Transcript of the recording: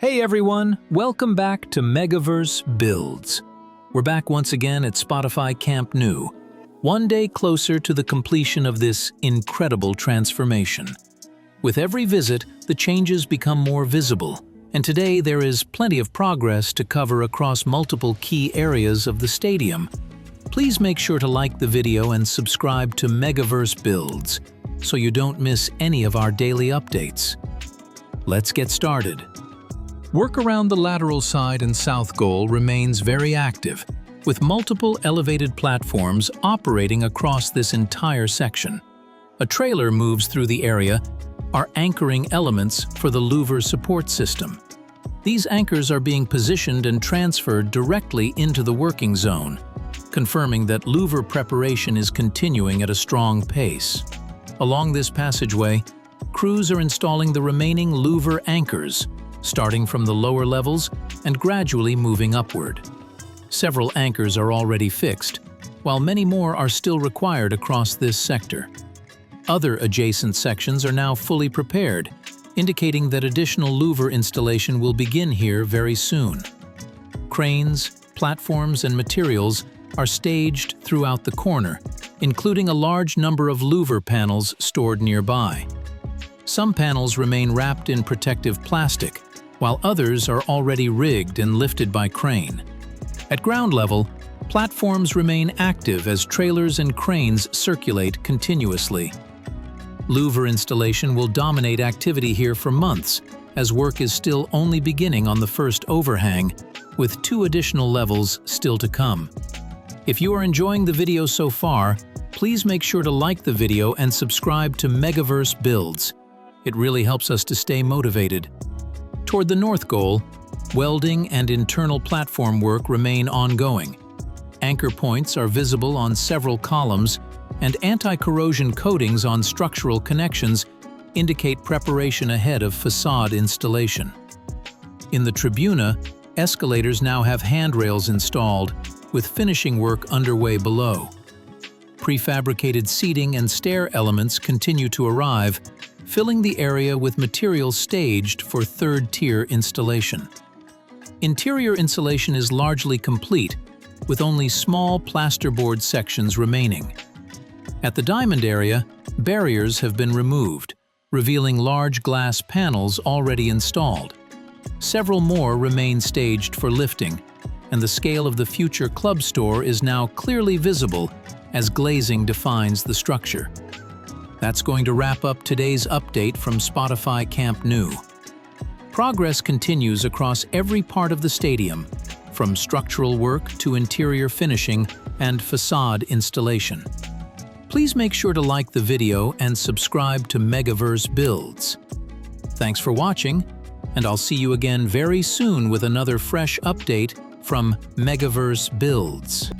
Hey everyone, welcome back to Megaverse Builds. We're back once again at Spotify Camp Nou, one day closer to the completion of this incredible transformation. With every visit, the changes become more visible, and today there is plenty of progress to cover across multiple key areas of the stadium. Please make sure to like the video and subscribe to Megaverse Builds so you don't miss any of our daily updates. Let's get started. Work around the lateral side and south goal remains very active, with multiple elevated platforms operating across this entire section. A trailer moves through the area, are anchoring elements for the louvre support system. These anchors are being positioned and transferred directly into the working zone, confirming that louvre preparation is continuing at a strong pace. Along this passageway, crews are installing the remaining louvre anchors, starting from the lower levels and gradually moving upward. Several anchors are already fixed, while many more are still required across this sector. Other adjacent sections are now fully prepared, indicating that additional louvre installation will begin here very soon. Cranes, platforms, and materials are staged throughout the corner, including a large number of louvre panels stored nearby. Some panels remain wrapped in protective plastic, while others are already rigged and lifted by crane. At ground level, platforms remain active as trailers and cranes circulate continuously. Louvre installation will dominate activity here for months, as work is still only beginning on the first overhang, with 2 additional levels still to come. If you are enjoying the video so far, please make sure to like the video and subscribe to Megaverse Builds. It really helps us to stay motivated. Toward the north goal, welding and internal platform work remain ongoing. Anchor points are visible on several columns, and anti-corrosion coatings on structural connections indicate preparation ahead of façade installation. In the Tribuna, escalators now have handrails installed, with finishing work underway below. Prefabricated seating and stair elements continue to arrive, filling the area with materials staged for third-tier installation. Interior insulation is largely complete, with only small plasterboard sections remaining. At the diamond area, barriers have been removed, revealing large glass panels already installed. Several more remain staged for lifting, and the scale of the future club store is now clearly visible as glazing defines the structure. That's going to wrap up today's update from Spotify Camp Nou. Progress continues across every part of the stadium, from structural work to interior finishing and façade installation. Please make sure to like the video and subscribe to Megaverse Builds. Thanks for watching, and I'll see you again very soon with another fresh update from Megaverse Builds.